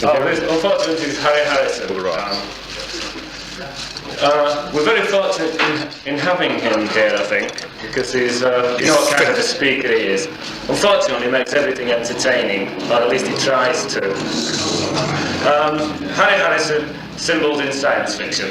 Unfortunately, this is Harry Harrison. We're very fortunate in having him here, I think, because he's, you know what kind of a speaker he is. Unfortunately, he makes everything entertaining, or at least he tries to. Harry Harrison, Symbols in Science Fiction.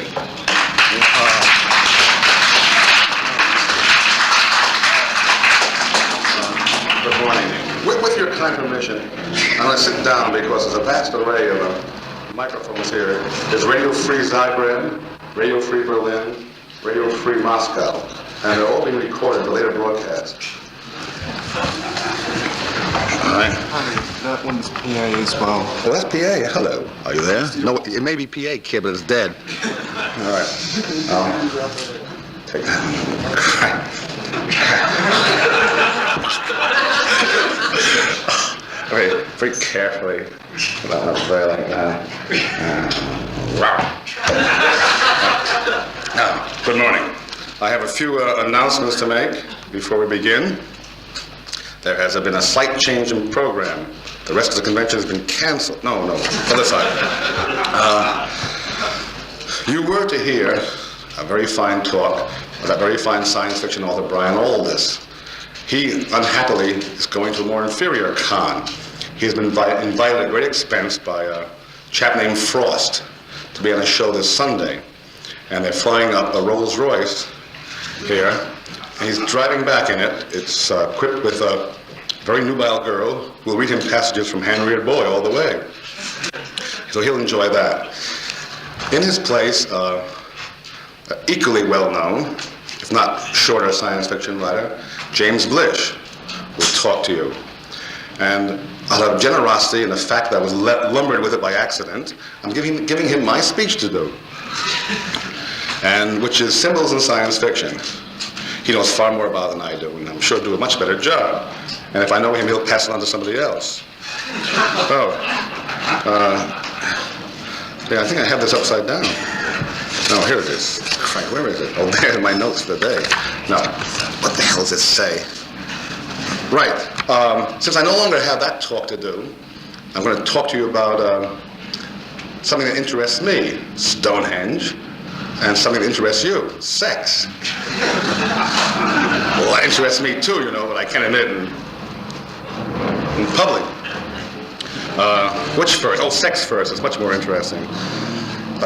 Good morning. With your kind permission, I'm going to sit down because there's a vast array of microphones here. There's Radio Free Zagreb, Radio Free Berlin, Radio Free Moscow, and they're all being recorded for later broadcast. All right. Honey, that one's PA as well. Oh, that's PA. Hello. Are you there? No, it may be PA, kid, but it's dead. All right. Take that. Very carefully. Very like that. Good morning. I have a few announcements to make before we begin. There has been a slight change in program. The rest of the convention has been canceled. No, other side. You were to hear a very fine talk of that very fine science fiction author Brian Aldiss. He, unhappily, is going to a more inferior con. He's been invited at great expense by a chap named Frost to be on a show this Sunday. And they're flying up a Rolls Royce here, and he's driving back in it. It's equipped with a very nubile girl who will read him passages from Henry Boy all the way. So he'll enjoy that. In his place, equally well-known, if not shorter science fiction writer, James Blish will talk to you. And out of generosity and the fact that I was lumbered with it by accident, I'm giving him my speech to do, and which is Symbols in Science Fiction. He knows far more about it than I do, and I'm sure he'll do a much better job. And if I know him, he'll pass it on to somebody else. Yeah, I think I have this upside down. No, here it is. Frank, where is it? Oh, there's my notes for the day. No, what the hell does it say? Right. Since I no longer have that talk to do, I'm going to talk to you about something that interests me, Stonehenge, and something that interests you, sex. Well, that interests me too, you know, but I can't admit it in public. Which first? Oh, sex first. It's much more interesting.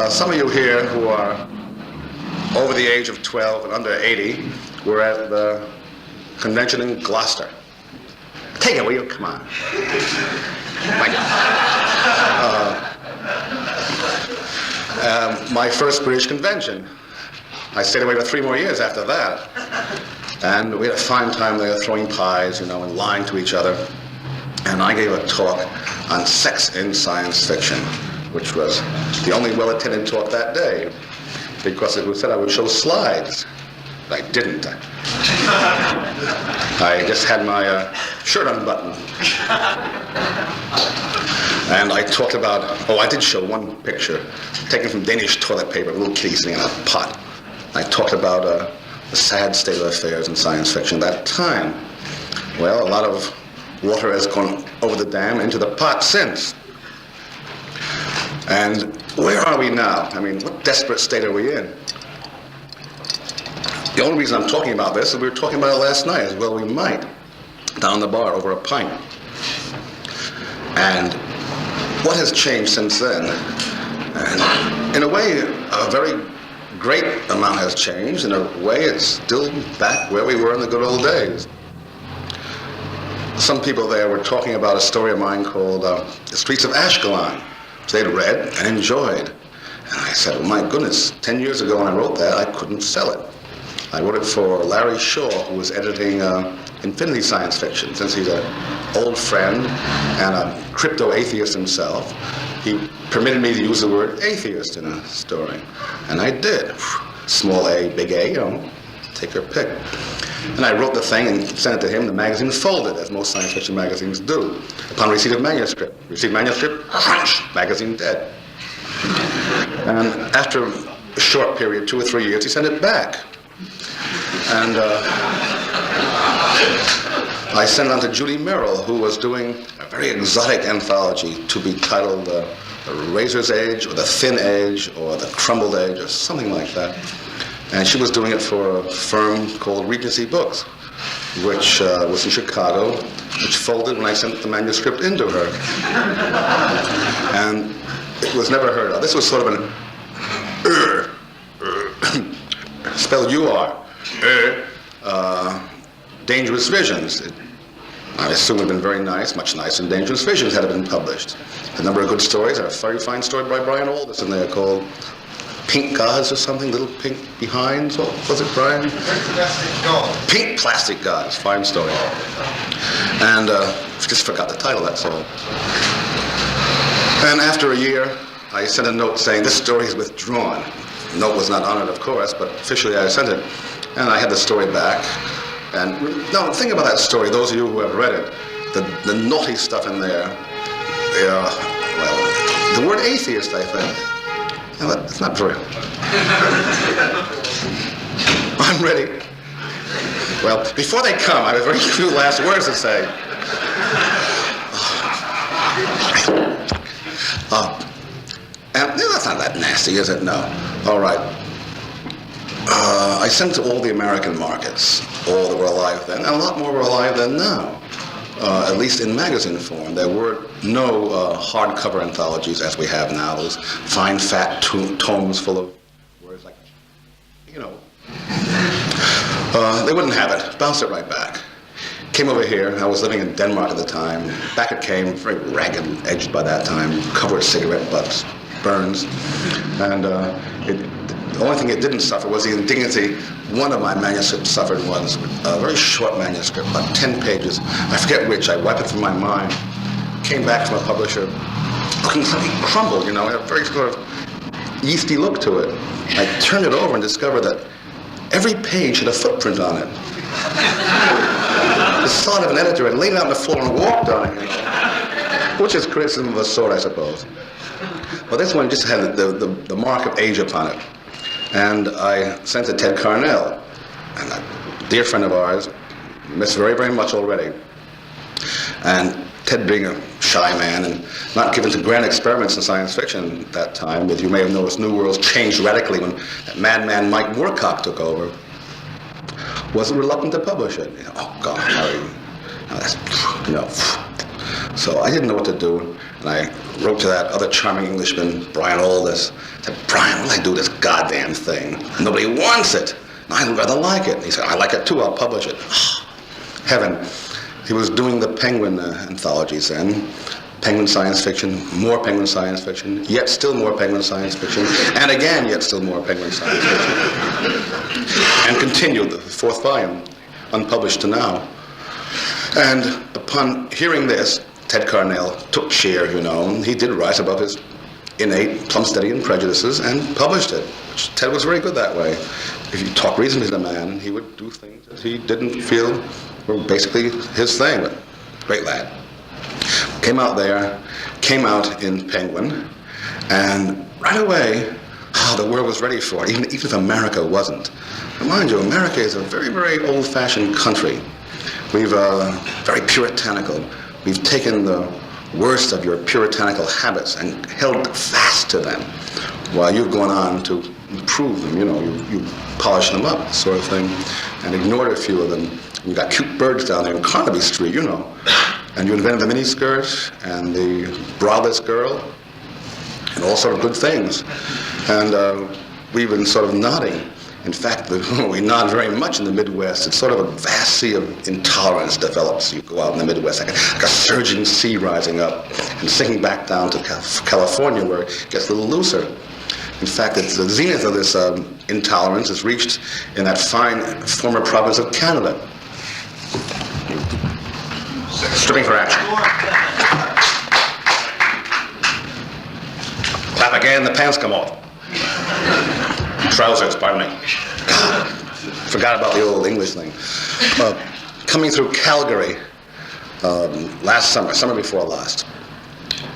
Some of you here who are over the age of 12 and under 80 were at the convention in Gloucester. Take it, will you? Come on. My first British convention. I stayed away for 3 more years after that. And we had a fine time there throwing pies, you know, and lying to each other. And I gave a talk on sex in science fiction, which was the only well-attended talk that day, because it was said I would show slides. I didn't. I just had my shirt unbuttoned. And I talked about, I did show one picture taken from Danish toilet paper, a little kitty sitting in a pot. I talked about the sad state of affairs in science fiction at that time. Well, a lot of water has gone over the dam into the pot since. And where are we now? I mean, what desperate state are we in? The only reason I'm talking about this is we were talking about it last night, as well we might, down the bar over a pint. And what has changed since then? And in a way, a very great amount has changed. In a way, it's still back where we were in the good old days. Some people there were talking about a story of mine called The Streets of Ashkelon, which they'd read and enjoyed. And I said, oh my goodness, 10 years ago when I wrote that, I couldn't sell it. I wrote it for Larry Shaw, who was editing Infinity Science Fiction. Since he's an old friend and a crypto-atheist himself, he permitted me to use the word atheist in a story. And I did. Small a, big A, you know, take your pick. And I wrote the thing and sent it to him. The magazine folded, as most science fiction magazines do. Upon receipt of manuscript. Received manuscript, crunch, magazine dead. And after a short period, 2 or 3 years, he sent it back. And I sent it on to Judy Merrill, who was doing a very exotic anthology to be titled The Razor's Age, or The Thin Age, or The Crumbled Age, or something like that. And she was doing it for a firm called Regency Books, which was in Chicago, which folded when I sent the manuscript into her. And it was never heard of. This was sort of an spelled U-R, Dangerous Visions. I assume it would have been very nice, much nicer than Dangerous Visions had it been published. A number of good stories. A very fine story by Brian Aldiss in there called Pink Gods or something, Little Pink Behinds. What was it, Brian? Pink Plastic Gods. Pink Plastic Gods, fine story. And just forgot the title, that's all. And after a year, I sent a note saying, this story is withdrawn. The note was not honored, of course, but officially I sent it. And I had the story back. And now, think about that story, those of you who have read it, the naughty stuff in there, well, the word atheist, I think. No, it's not very... I'm ready. Well, before they come, I have a very few last words to say. And that's not that nasty, is it? No. All right. I sent to all the American markets, all that were alive then, and a lot more were alive than now. At least in magazine form. There were no hardcover anthologies as we have now, those fine, fat tomes full of words like, you know. They wouldn't have it. Bounced it right back. Came over here. I was living in Denmark at the time. Back it came, very ragged, edged by that time, covered with cigarette butts, burns. And the only thing it didn't suffer was the indignity one of my manuscripts suffered was a very short manuscript, about 10 pages. I forget which. I wiped it from my mind. Came back from a publisher looking something crumbled, you know, had a very sort of yeasty look to it. I turned it over and discovered that every page had a footprint on it. The son of an editor had laid it on the floor and walked on it, you know, which is criticism of a sort, I suppose. Well, this one just had the mark of age upon it. And I sent it to Ted Carnell, and a dear friend of ours, missed very, very much already. And Ted being a shy man and not given to grand experiments in science fiction at that time, as you may have noticed, New Worlds changed radically when that madman Mike Moorcock took over, was reluctant to publish it. You know, oh, God, Harry, no, that's, you know. So I didn't know what to do, and I wrote to that other charming Englishman, Brian Aldiss. I said, Brian, what do I do with this goddamn thing? Nobody wants it. I'd rather like it. He said, I like it too, I'll publish it. Heaven. He was doing the Penguin anthologies then. Penguin science fiction, more Penguin science fiction, yet still more Penguin science fiction, and again, yet still more Penguin science fiction. And continued, the fourth volume, unpublished to now. And upon hearing this, Ted Carnell took share, you know, and he did rise above his innate Plumsteadian prejudices and published it. Ted was very good that way. If you talk reasonably to the man, he would do things that he didn't feel were basically his thing, but great lad. Came out there, came out in Penguin, and right away, the world was ready for it, even if America wasn't. But mind you, America is a very, very old-fashioned country. We've very puritanical. We've taken the worst of your puritanical habits and held fast to them while you've gone on to improve them, you know, you polish them up, sort of thing, and ignored a few of them. You got cute birds down there in Carnaby Street, you know, and you invented the miniskirt and the braless girl and all sort of good things. And we've been sort of nodding. In fact, we nod very much in the Midwest. It's sort of a vast sea of intolerance develops. You go out in the Midwest, like a surging sea rising up and sinking back down to California, where it gets a little looser. In fact, it's the zenith of this intolerance is reached in that fine former province of Canada. Stripping for action. Clap again, the pants come off. Trousers, pardon me. God, forgot about the old English thing. Coming through Calgary last summer before last.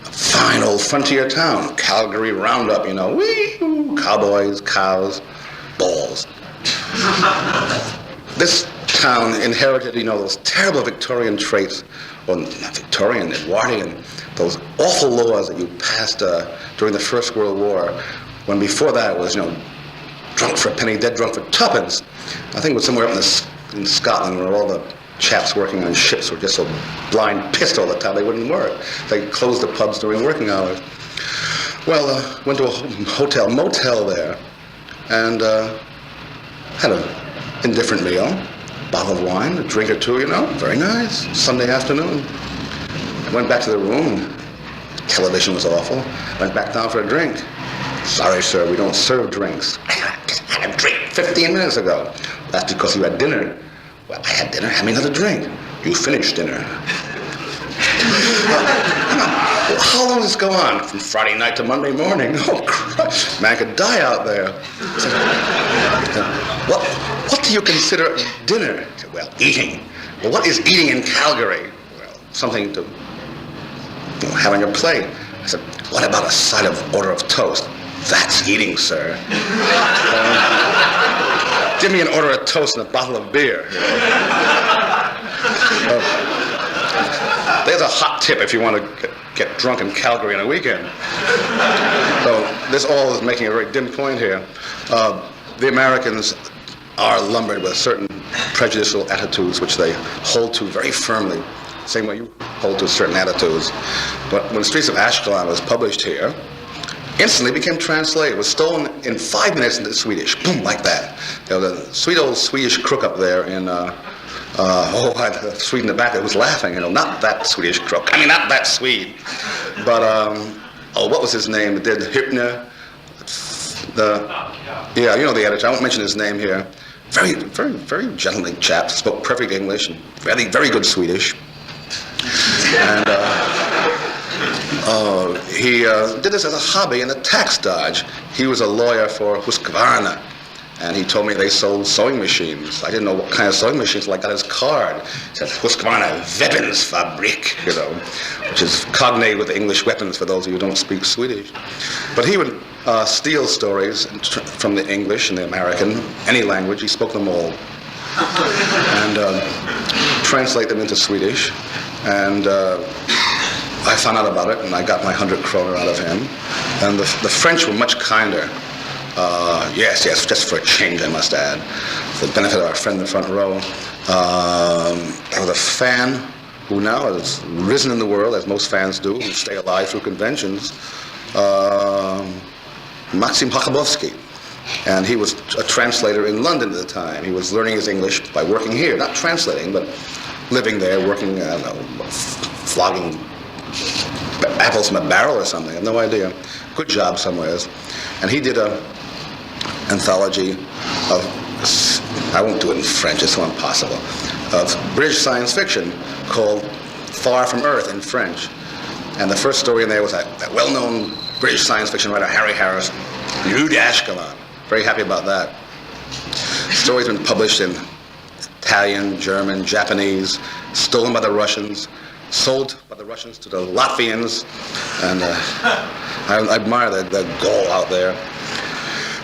A fine old frontier town, Calgary Roundup, you know, wee, cowboys, cows, balls. This town inherited, those terrible Victorian traits, or not Victorian, Edwardian, those awful laws that you passed during the First World War, when before that it was, drunk for a penny, dead drunk for tuppence. I think it was somewhere up in Scotland where all the chaps working on ships were just so blind pissed all the time they wouldn't work. They closed the pubs during working hours. Well, went to a motel there, and had an indifferent meal, bottle of wine, a drink or two, very nice, Sunday afternoon. I went back to the room, television was awful, went back down for a drink. Sorry, sir, we don't serve drinks. I had a drink 15 minutes ago. That's because you had dinner. Well, I had dinner, have me another drink. You finished dinner. Well, how long does this go on? From Friday night to Monday morning? Oh, Christ. Man could die out there. What do you consider dinner? Well, eating. Well, what is eating in Calgary? Well, something to have on your plate. I said, what about a side of order of toast? That's eating, sir. Give me an order of toast and a bottle of beer. There's a hot tip if you want to get drunk in Calgary on a weekend. So this all is making a very dim point here. The Americans are lumbered with certain prejudicial attitudes which they hold to very firmly, same way you hold to certain attitudes. But when Streets of Ashkelon was published here, instantly became translated. It was stolen in 5 minutes into Swedish. Boom, like that. The sweet old Swedish crook up there in, the Swede in the back that was laughing, not that Swedish crook. I mean, not that Swede. But, what was his name? Did Hypner? Yeah, the editor. I won't mention his name here. Very, very, very gentlemanly chap. Spoke perfect English and very, very good Swedish. And, he did this as a hobby and a tax dodge. He was a lawyer for Husqvarna, and he told me they sold sewing machines. I didn't know what kind of sewing machines, so I got his card. It said Husqvarna Weaponsfabrik, which is cognate with English weapons for those of you who don't speak Swedish. But he would steal stories from the English and the American, any language. He spoke them all, and translate them into Swedish. And I found out about it, and I got my 100 kroner out of him. And the French were much kinder. Yes, just for a change, I must add, for the benefit of our friend in the front row. There was a fan who now has risen in the world, as most fans do, who stay alive through conventions, Maxim Hakabowski. And he was a translator in London at the time. He was learning his English by working here, not translating, but living there, working, flogging apples from a barrel or something. I have no idea. Good job somewheres. And he did an anthology of, I won't do it in French, it's so impossible, of British science fiction called Far From Earth in French. And the first story in there was that well-known British science fiction writer, Harry Harris, New to Ashkelon. Very happy about that. The story's been published in Italian, German, Japanese, stolen by the Russians, sold by the Russians to the Latvians, and I admire the goal out there.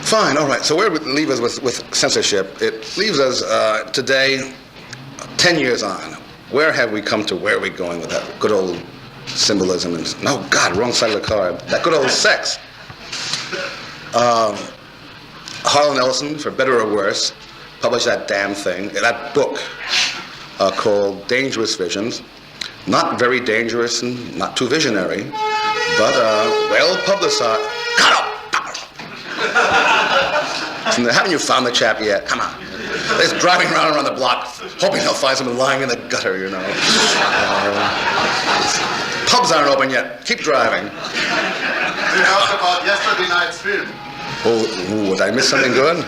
Fine, all right, so where would it leave us with censorship? It leaves us today, 10 years on. Where have we come to? Where are we going with that good old symbolism? And, no, God, wrong side of the card. That good old sex. Harlan Ellison, for better or worse, published that damn thing, that book called Dangerous Visions. Not very dangerous and not too visionary, but well publicized. Cut up! Haven't you found the chap yet? Come on. They're just driving around the block, hoping they'll find someone lying in the gutter, Pubs aren't open yet. Keep driving. We heard about yesterday night's film. Oh, did I miss something good?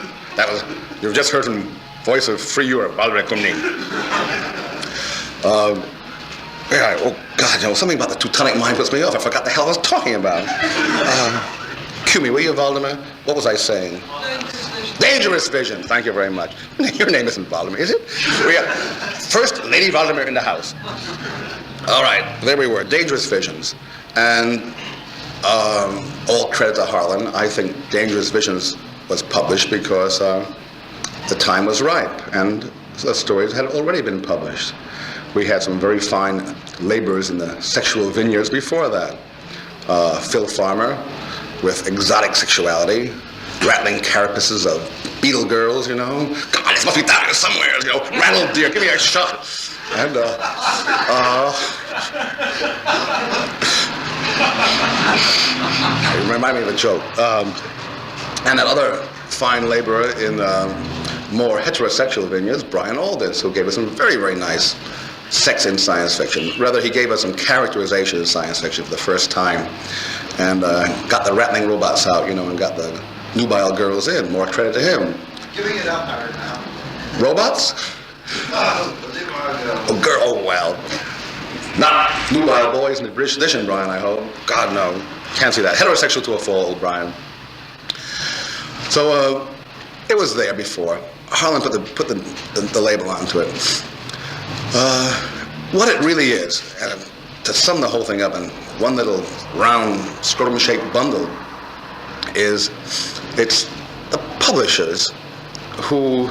You've just heard from Voice of Free Europe, Valerie Kumning. Yeah, oh God, something about the Teutonic mind puts me off. I forgot the hell I was talking about. Cue me, will you, Valdemar? What was I saying? Dangerous Vision. Thank you very much. Your name isn't Valdemar, is it? First, Lady Valdemar in the house. All right, there we were, Dangerous Visions. And all credit to Harlan. I think Dangerous Visions was published because the time was ripe. And stories had already been published. We had some very fine laborers in the sexual vineyards before that. Phil Farmer with exotic sexuality, rattling carapaces of beetle girls, you know. God, this must be down here somewhere, you know. Rattle deer, give me a shot. And you remind me of a joke. And that other fine laborer in more heterosexual vineyards, Brian Aldiss, who gave us some very, very nice sex in science fiction. Rather, he gave us some characterization in science fiction for the first time, and got the rattling robots out, you know, and got the nubile girls in. More credit to him. Giving it up, Howard, now. Robots? Oh, girl, oh, well. Not nubile boys in the British edition, Brian, I hope. God, no. Can't see that. Heterosexual to a fault, Brian. So, it was there before. Harlan put the label onto it. What it really is, to sum the whole thing up in one little round scrotum-shaped bundle, is it's the publishers who,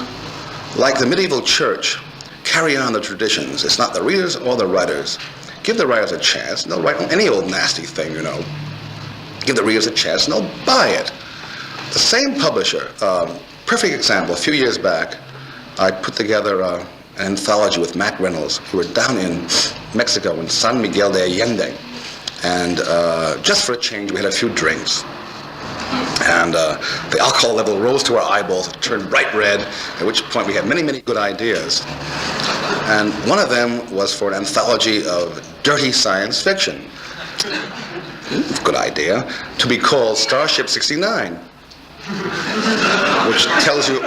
like the medieval church, carry on the traditions. It's not the readers or the writers. Give the writers a chance, and they'll write any old nasty thing, you know. Give the readers a chance, and they'll buy it. The same publisher, perfect example, a few years back, I put together an anthology with Mack Reynolds. We were down in Mexico in San Miguel de Allende, and just for a change, we had a few drinks. And the alcohol level rose to our eyeballs, it turned bright red, at which point we had many, many good ideas. And one of them was for an anthology of dirty science fiction. Good idea. To be called Starship 69. Which tells you,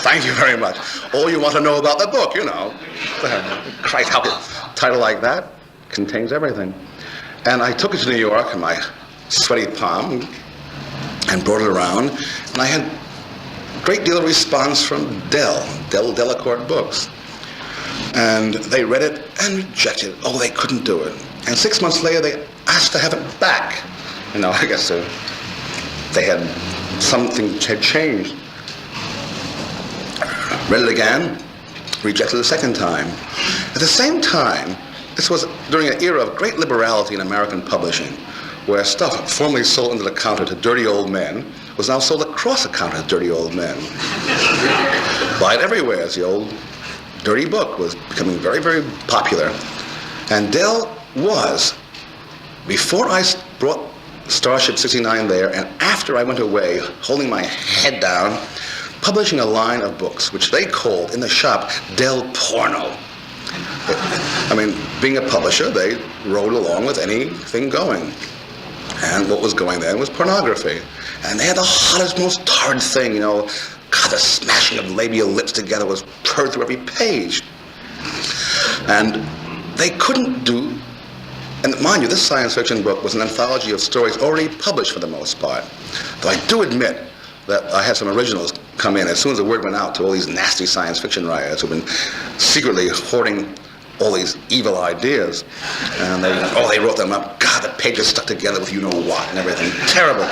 thank you very much, all you want to know about the book, you know. Christ, how a title like that contains everything. And I took it to New York in my sweaty palm and brought it around, and I had a great deal of response from Delacorte Books. And they read it and rejected it. Oh, they couldn't do it. And 6 months later, they asked to have it back. You know, I guess they had, something had changed. Read it again, rejected it a second time. At the same time, this was during an era of great liberality in American publishing, where stuff formerly sold under the counter to dirty old men was now sold across the counter to dirty old men. Buy it everywhere, as the old dirty book was becoming very, very popular. And Dell was, before I brought Starship 69 there, and after I went away, holding my head down, publishing a line of books, which they called in the shop Del Porno. I mean, being a publisher, they rode along with anything going. And what was going then was pornography. And they had the hottest, most torrid thing, you know. God, the smashing of labial lips together was heard through every page. And they couldn't do, and mind you, this science fiction book was an anthology of stories already published for the most part. Though I do admit that I had some originals come in as soon as the word went out to all these nasty science fiction writers who've been secretly hoarding all these evil ideas. And they wrote them up. God, the pages stuck together with you-know-what and everything. Terrible.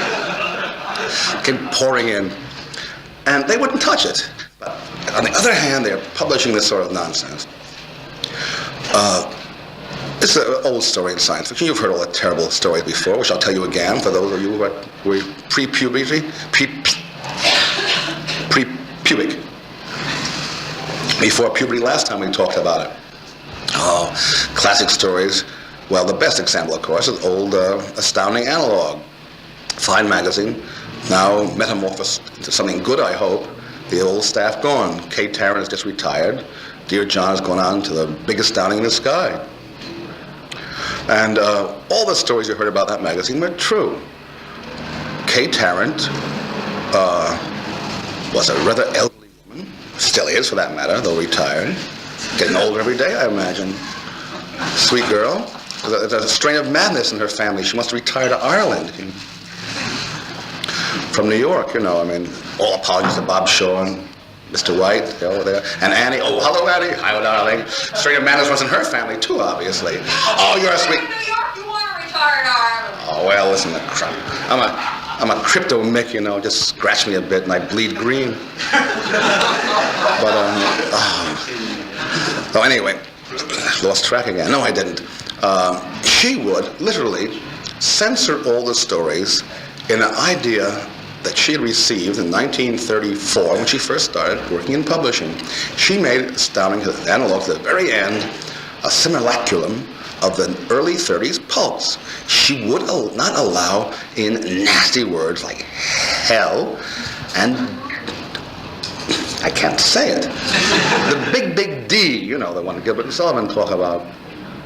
Came pouring in. And they wouldn't touch it. But on the other hand, they're publishing this sort of nonsense. This is an old story in science fiction. You've heard all the terrible stories before, which I'll tell you again for those of you who are pre-puberty, pre-pubic. Before puberty last time we talked about it. Oh, classic stories. Well, the best example, of course, is old Astounding analog. Fine magazine, now metamorphosed into something good, I hope. The old staff gone. Kay Tarrant has just retired. Dear John has gone on to the biggest Astounding in the sky. And all the stories you heard about that magazine were true. Kay Tarrant was a rather elderly woman, still is for that matter, though retired. Getting older every day, I imagine. Sweet girl. There's a strain of madness in her family. She wants to retire to Ireland. From New York, you know, I mean, all apologies to Bob Shaw and Mr. White, over there. And Annie, oh, hello, Annie. Hi, darling. Strain of madness was in her family, too, obviously. Oh, you're a sweet... In New York, you want to retire to Ireland. Oh, well, listen to crap. I'm a crypto Mick, you know, just scratch me a bit and I bleed green. So anyway, lost track again. No, I didn't. She would literally censor all the stories in an idea that she had received in 1934 when she first started working in publishing. She made Astounding analog to the very end, a simulacrum of the early 30s pulps. She would not allow in nasty words like hell and I can't say it. The big D, you know, the one Gilbert and Sullivan talk about.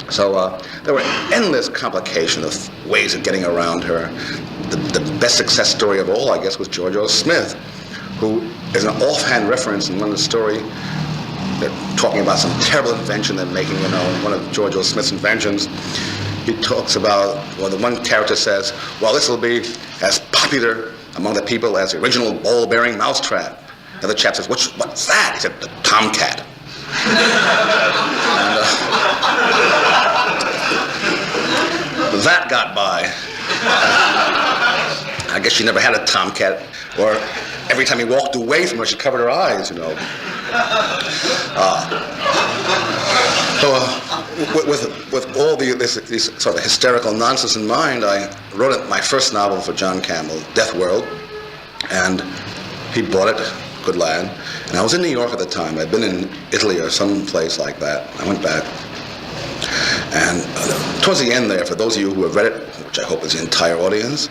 So there were endless complications of ways of getting around her. The best success story of all, I guess, was George O. Smith, who is an offhand reference in one of the story. They're talking about some terrible invention they're making, you know, one of George O. Smith's inventions. He talks about, well, the one character says, well, this will be as popular among the people as the original ball-bearing mousetrap. The other chap says, what's that? He said, the tomcat. And, that got by. I guess she never had a tomcat, or every time he walked away from her, she covered her eyes, you know. With all this sort of hysterical nonsense in mind, I wrote my first novel for John Campbell, Death World, and he bought it, good lad. And I was in New York at the time. I'd been in Italy or some place like that. I went back. And towards the end there, for those of you who have read it, which I hope is the entire audience,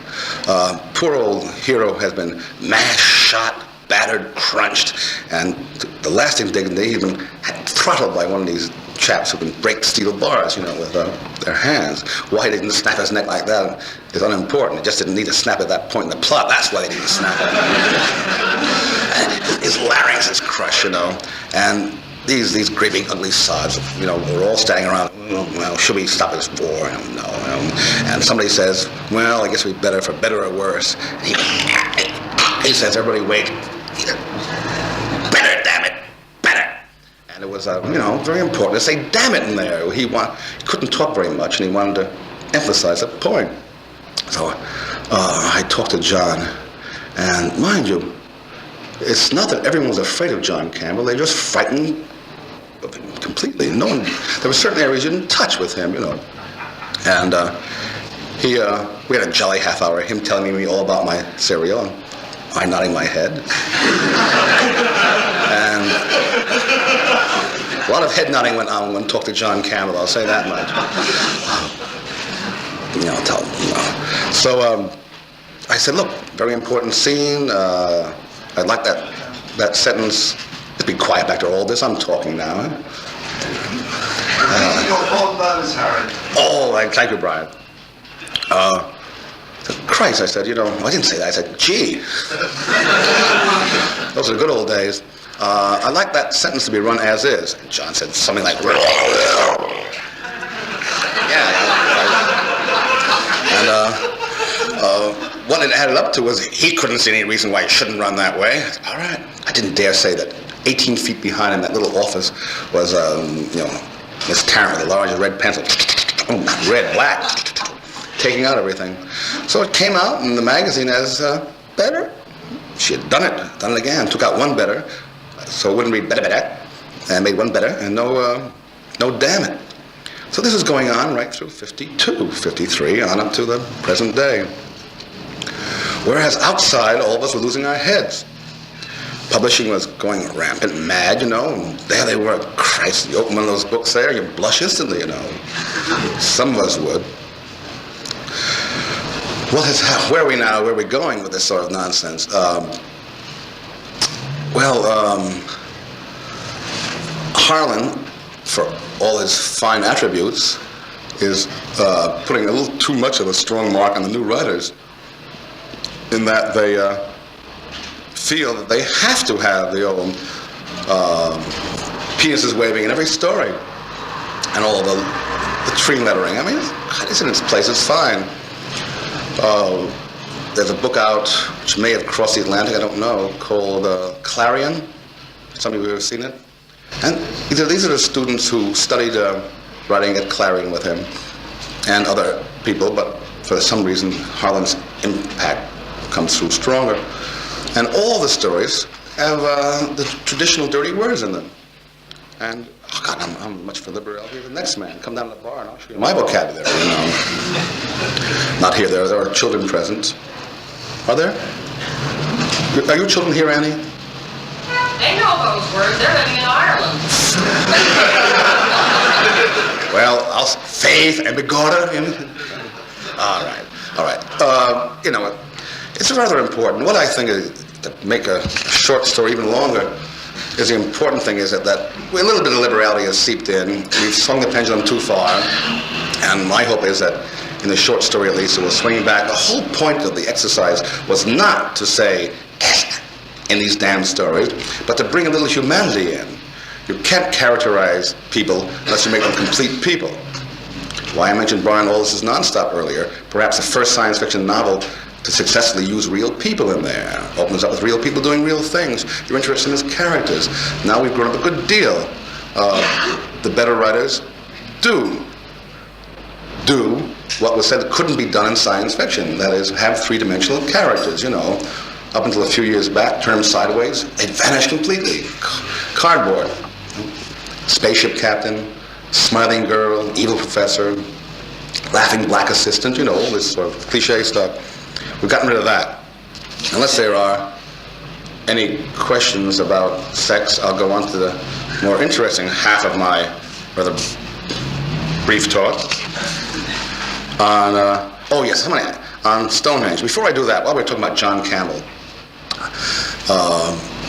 poor old hero has been mashed, shot, battered, crunched, and the last indignity, he's been throttled by one of these chaps who can break steel bars, you know, with their hands. Why they didn't snap his neck like that is unimportant. It just didn't need to snap at that point in the plot. That's why they didn't snap it. His larynx is crushed, you know, and these gaping, ugly sods, you know, we're all standing around, well, should we stop this war? No. And somebody says, well, I guess we better, for better or worse. And he says, everybody wait. Better, damn it, better. And it was, you know, very important to say damn it in there. He couldn't talk very much, and he wanted to emphasize that point. So I talked to John, and mind you, it's not that everyone was afraid of John Campbell. They were just frightened of him completely. No one. There were certain areas you didn't touch with him, you know. And we had a jolly half hour. Him telling me all about my cereal, and I nodding my head. And a lot of head nodding went on when I talked to John Campbell. I'll say that much. You know, tell him. You know. So I said, look, very important scene. I'd like that sentence to be quiet after all this. I'm talking now. Thank you, Brian. Christ, I said, you know, I didn't say that. I said, gee. Those are the good old days. I'd like that sentence to be run as is. And John said something like, what it added up to was he couldn't see any reason why it shouldn't run that way. All right. I didn't dare say that 18 feet behind him, that little office, was, you know, Miss Tarrant with a large red pencil. Not red, black. Taking out everything. So it came out in the magazine as better. She had done it again. Took out one better, so it wouldn't read better, and made one better, and no damn it. So this is going on right through 52, 53, on up to the present day. Whereas outside, all of us were losing our heads. Publishing was going rampant mad, you know, and there they were. Christ, you open one of those books there, you blush instantly, you know. Some of us would. Where are we now? Where are we going with this sort of nonsense? Harlan, for all his fine attributes, is putting a little too much of a strong mark on the new writers, in that they feel that they have to have the old penises waving in every story, and all of the tree lettering. I mean, it's in its place, it's fine. There's a book out, which may have crossed the Atlantic, I don't know, called Clarion. Some of you have seen it? And these are the students who studied writing at Clarion with him, and other people, but for some reason, Harlan's impact comes through stronger. And all the stories have the traditional dirty words in them. And, oh God, I'm much for liberal. Here, the next man, come down to the bar and I'll show you my vocabulary, you know. Not here, there are children present. Are there? Are your children here, Annie? They know those words. They're living in Ireland. Well, faith and begorra. All right. You know, it's rather important. What I think is, to make a short story even longer, is the important thing is that a little bit of liberality has seeped in. We've swung the pendulum too far, and my hope is that in the short story at least it will swing back. The whole point of the exercise was not to say in these damn stories, but to bring a little humanity in. You can't characterize people unless you make them complete people. Why I mentioned Brian Aldiss's Nonstop earlier, perhaps the first science fiction novel to successfully use real people in there. Opens up with real people doing real things. You're interested in his characters. Now we've grown up a good deal. The better writers do what was said couldn't be done in science fiction. That is, have three-dimensional characters, you know. Up until a few years back, turned sideways, they'd vanished completely. Cardboard. Spaceship captain, smiling girl, evil professor, laughing black assistant, you know, all this sort of cliche stuff. We've gotten rid of that. Unless there are any questions about sex, I'll go on to the more interesting half of my rather brief talk on, on Stonehenge. Before I do that, while we're talking about John Campbell,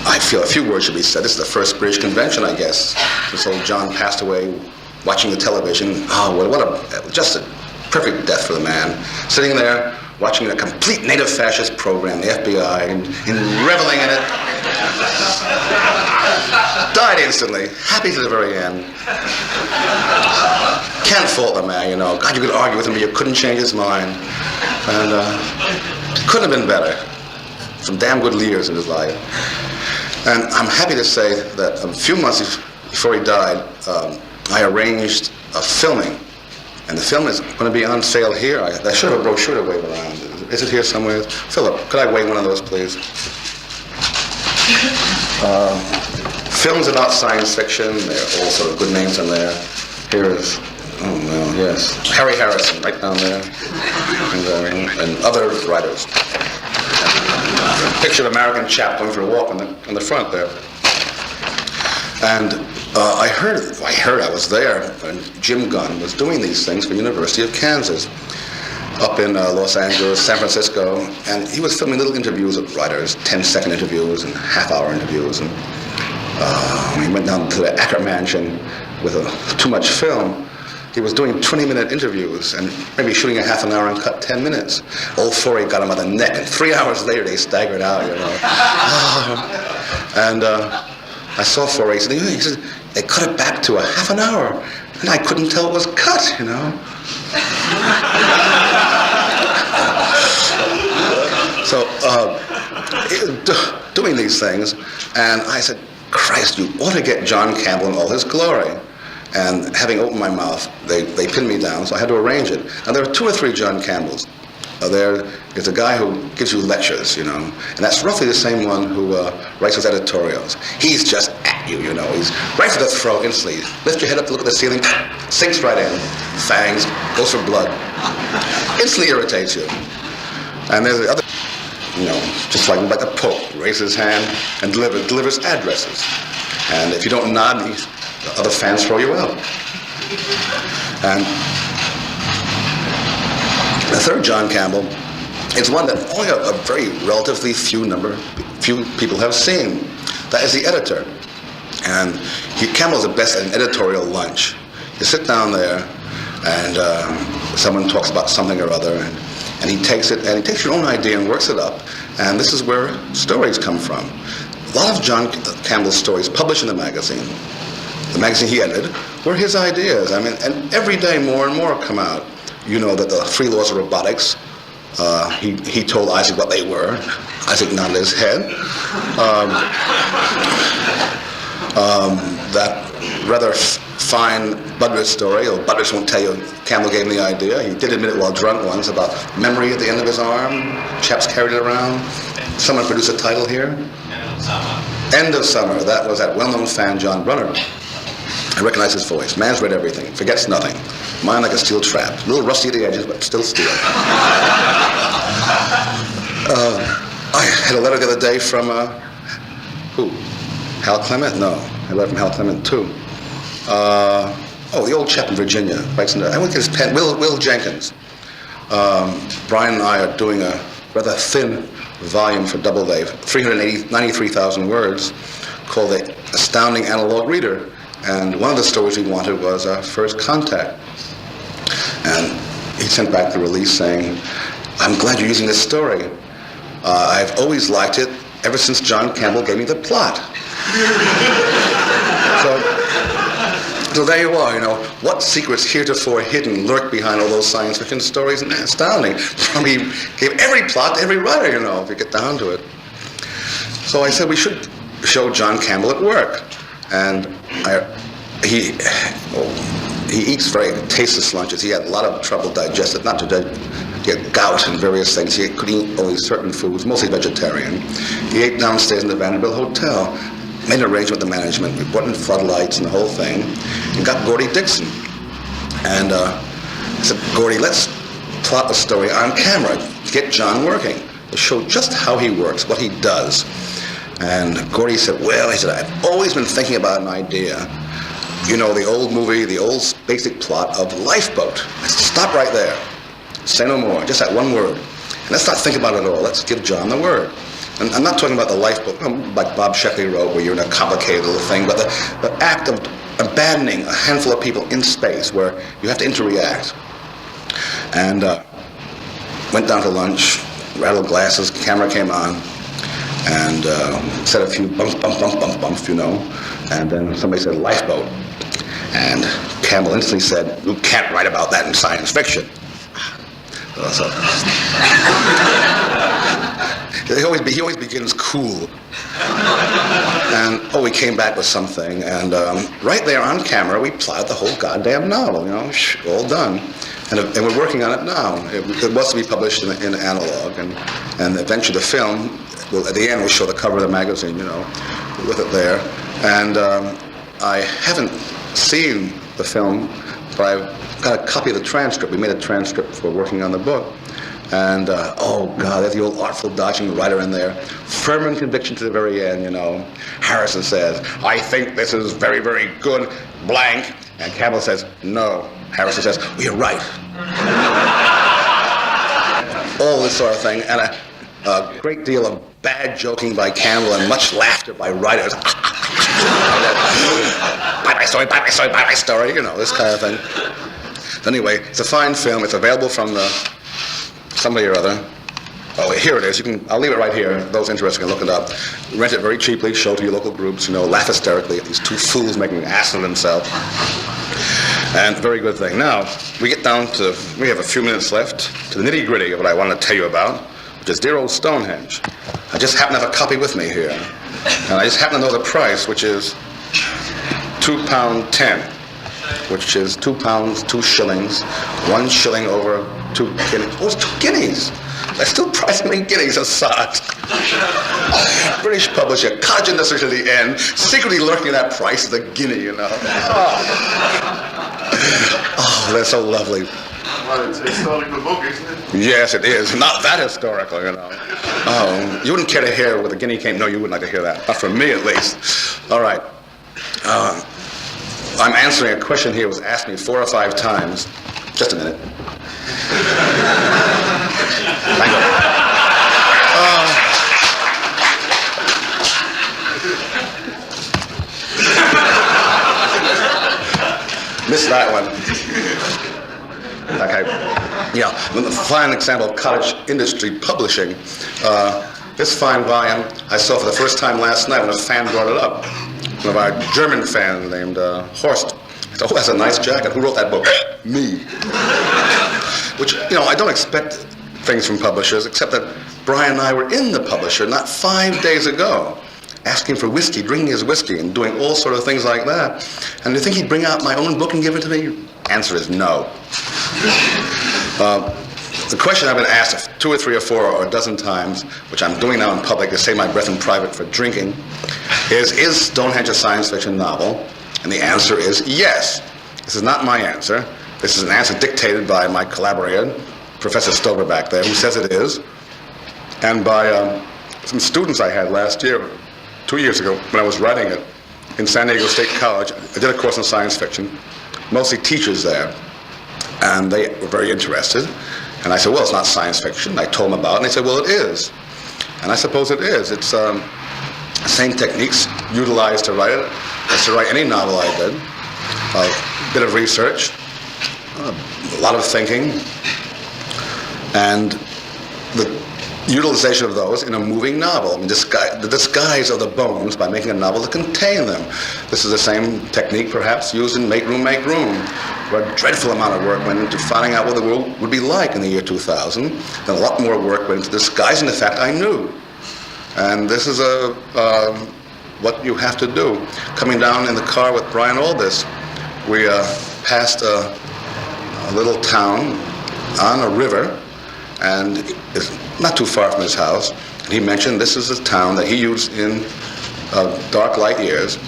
I feel a few words should be said. This is the first British convention, I guess, since old John passed away, watching the television. Oh, what just a perfect death for the man. Sitting there, watching a complete native fascist program, the FBI, and reveling in it. Died instantly, happy to the very end. Can't fault the man, you know. God, you could argue with him, but you couldn't change his mind. And couldn't have been better. Some damn good leaders in his life. And I'm happy to say that a few months before he died, I arranged a filming. And the film is going to be on sale here. I should have a brochure to wave around. Is it here somewhere? Philip, could I wave one of those, please? Films about science fiction. There are all sort of good names in there. Here is, Harry Harrison, right down there. And other writers. Picture of an American chap going for a walk on the front there. And I was there when Jim Gunn was doing these things for University of Kansas up in Los Angeles, San Francisco, and he was filming little interviews with writers, 10-second interviews and half-hour interviews. And when he went down to the Acker Mansion with too much film, he was doing 20-minute interviews and maybe shooting a half an hour and cut 10 minutes. Old Forey got him by the neck, and 3 hours later they staggered out, you know. And I saw Forey, he said, they cut it back to a half an hour, and I couldn't tell it was cut, you know. So, doing these things, and I said, Christ, you ought to get John Campbell in all his glory. And having opened my mouth, they pinned me down, so I had to arrange it. And there are 2 or 3 John Campbells. There is a guy who gives you lectures, you know, and that's roughly the same one who writes his editorials. He's just at you, you know. He's right for the throat instantly. Lift your head up to look at the ceiling, sinks right in. Fangs, goes for blood. Instantly irritates you. And there's the other, you know, just like the Pope, raises his hand and delivers addresses. And if you don't nod, the other fans throw you out. And the third John Campbell is one that only a very relatively few people have seen. That is the editor. And Campbell's the best at an editorial lunch. You sit down there and someone talks about something or other and he takes it and he takes your own idea and works it up. And this is where stories come from. A lot of John Campbell's stories published in the magazine he edited, were his ideas. I mean, and every day more and more come out. You know that the 3 laws of robotics, he told Isaac what they were. Isaac nodded his head. That rather fine Budrich story, or Budrich won't tell you, Campbell gave him the idea. He did admit it while drunk once, about memory at the end of his arm. Chaps carried it around. Someone produced a title here. End of Summer. That was that well-known fan, John Brunner. I recognize his voice. Man's read everything, forgets nothing. Mind like a steel trap. A little rusty at the edges, but still steel. I had a letter the other day from, who? Hal Clement? No. I had a letter from Hal Clement, too. The old chap in Virginia. I won't get his pen. Will Jenkins. Brian and I are doing a rather thin volume for Doubleday, 93,000 words, called the Astounding Analog Reader. And one of the stories we wanted was First Contact. And he sent back the release saying, I'm glad you're using this story. I've always liked it ever since John Campbell gave me the plot. So there you are, what secrets heretofore hidden lurk behind all those science fiction stories, and Astounding. Probably gave every plot to every writer, if you get down to it. So I said we should show John Campbell at work. And he eats very tasteless lunches. He had a lot of trouble digesting, not to get gout and various things. He could eat only certain foods, mostly vegetarian. He ate downstairs in the Vanderbilt Hotel, made an arrangement with the management. We brought in floodlights and the whole thing, and got Gordy Dixon. And I said, Gordy, let's plot the story on camera, get John working, to show just how he works, what he does. And Gordy said, I've always been thinking about an idea. The old movie, the old basic plot of Lifeboat. I said, stop right there. Say no more, just that one word. And let's not think about it at all. Let's give John the word. And I'm not talking about the Lifeboat, like Bob Sheckley wrote, where you're in a complicated little thing, but the act of abandoning a handful of people in space where you have to interact. And went down to lunch, rattled glasses, camera came on, and said a few bumps, and then somebody said Lifeboat. And Campbell instantly said, you can't write about that in science fiction. So, he always begins cool. And, we came back with something, and right there on camera, we plotted the whole goddamn novel, all done. And we're working on it now. It was to be published in analog, and eventually the film, at the end, we'll show the cover of the magazine, with it there. And I haven't seen the film, but I've got a copy of the transcript. We made a transcript for working on the book. And, there's the old artful dodging writer in there. Firm in conviction to the very end, Harrison says, I think this is very, very good, blank. And Campbell says, no. Harrison says, well, you're right. All this sort of thing. And a great deal of bad joking by Campbell and much laughter by writers. Buy my story, this kind of thing. Anyway, it's a fine film. It's available from somebody or other. Oh, here it is. I'll leave it right here. Those interested can look it up. Rent it very cheaply, show to your local groups, laugh hysterically at these two fools making an ass of themselves. And very good thing. Now, we have a few minutes left to the nitty-gritty of what I want to tell you about, which is dear old Stonehenge. I just happen to have a copy with me here. And I just happen to know the price, which is £2.10, which is £2, 2 shillings, 1 shilling over 2 guineas. Oh, it's 2 guineas. They're still pricing in guineas a sod. British publisher, cottage industry to the end, secretly lurking at that price is a guinea, Oh, they're so lovely. Well, it's a historical book, isn't it? Yes, it is. Not that historical, Oh, you wouldn't care to hear where the guinea came? No, you wouldn't like to hear that. Not from me, at least. All right. I'm answering a question here that was asked me 4 or 5 times. Just a minute. Thank you. Missed that one. Okay. Yeah. A fine example of cottage industry publishing. This fine volume I saw for the first time last night when a fan brought it up. One of our German fans named Horst. I said, oh, that's a nice jacket. Who wrote that book? Me. Which, I don't expect things from publishers, except that Brian and I were in the publisher not 5 days ago, asking for whiskey, drinking his whiskey, and doing all sort of things like that. And do you think he'd bring out my own book and give it to me? Answer is no. The question I've been asked 2 or 3 or 4 or a dozen times, which I'm doing now in public to save my breath in private for drinking, is Stonehenge a science fiction novel? And the answer is yes. This is not my answer. This is an answer dictated by my collaborator, Professor Stover back there, who says it is, and by some students I had last year, 2 years ago, when I was writing it in San Diego State College. I did a course in science fiction, mostly teachers there, and they were very interested. And I said, well, it's not science fiction. I told them about it, and they said, well, it is. And I suppose it is. It's the same techniques utilized to write it as to write any novel I did. A bit of research, a lot of thinking, and the utilization of those in a moving novel. I mean, the disguise of the bones by making a novel to contain them. This is the same technique, perhaps, used in Make Room, where a dreadful amount of work went into finding out what the world would be like in the year 2000, and a lot more work went into disguising the fact I knew. And this is what you have to do. Coming down in the car with Brian Aldiss, we passed a little town on a river, and it's not too far from his house. And he mentioned this is a town that he used in dark light years.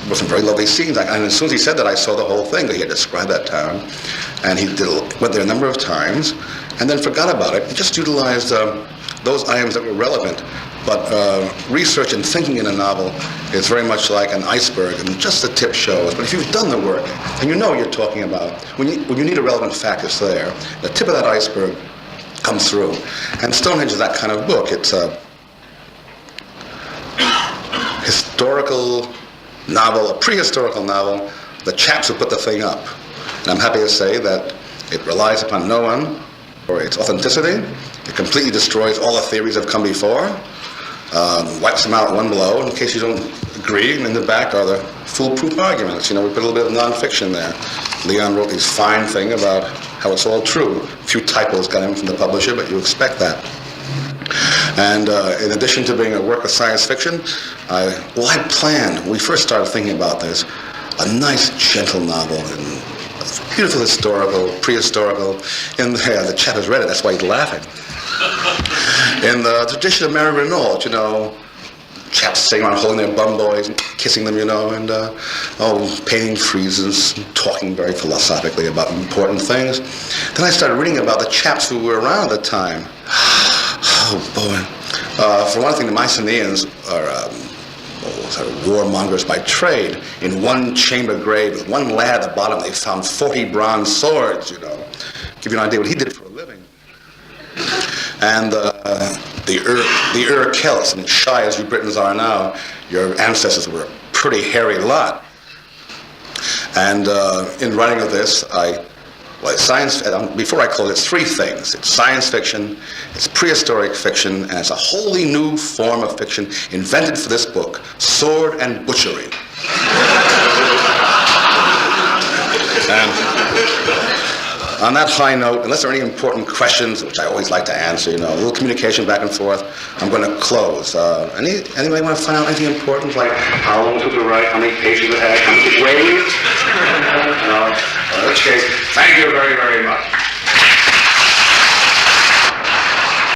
With some very lovely scenes. And as soon as he said that, I saw the whole thing. He had described that town. And he went there a number of times and then forgot about it. He just utilized those items that were relevant. But research and thinking in a novel is very much like an iceberg, and just the tip shows. But if you've done the work, and you know what you're talking about, when you need a relevant fact, it's there. The tip of that iceberg comes through. And Stonehenge is that kind of book. It's a historical novel, a prehistorical novel, the chaps who put the thing up. And I'm happy to say that it relies upon no one for its authenticity. It completely destroys all the theories that have come before, wipes them out in one blow. In case you don't agree, and in the back are the foolproof arguments. You know, we put a little bit of nonfiction there. Leon wrote these fine thing about how it's all true. A few typos got in from the publisher, but you expect that. And in addition to being a work of science fiction, I planned, when we first started thinking about this, a nice, gentle novel, and beautiful historical, prehistorical. The chap has read it, that's why he's laughing. In the tradition of Mack Reynolds, you know, chaps sitting around holding their bum boys and kissing them, you know, and painting friezes, talking very philosophically about important things. Then I started reading about the chaps who were around at the time. Oh boy. For one thing, the Mycenaeans are warmongers by trade. In one chamber grave with one lad at the bottom, they found 40 bronze swords, you know. Give you an idea what he did for a living. And the Celts, and shy as you Britons are now, your ancestors were a pretty hairy lot. And in writing of this, before I close, it's three things. It's science fiction, it's prehistoric fiction, and it's a wholly new form of fiction invented for this book, sword and butchery. And on that high note, unless there are any important questions, which I always like to answer, you know, a little communication back and forth, I'm going to close. Anybody want to find out anything important, like how long took to write, how many pages it had, how much it weighed? No. In which case, thank you very, very much.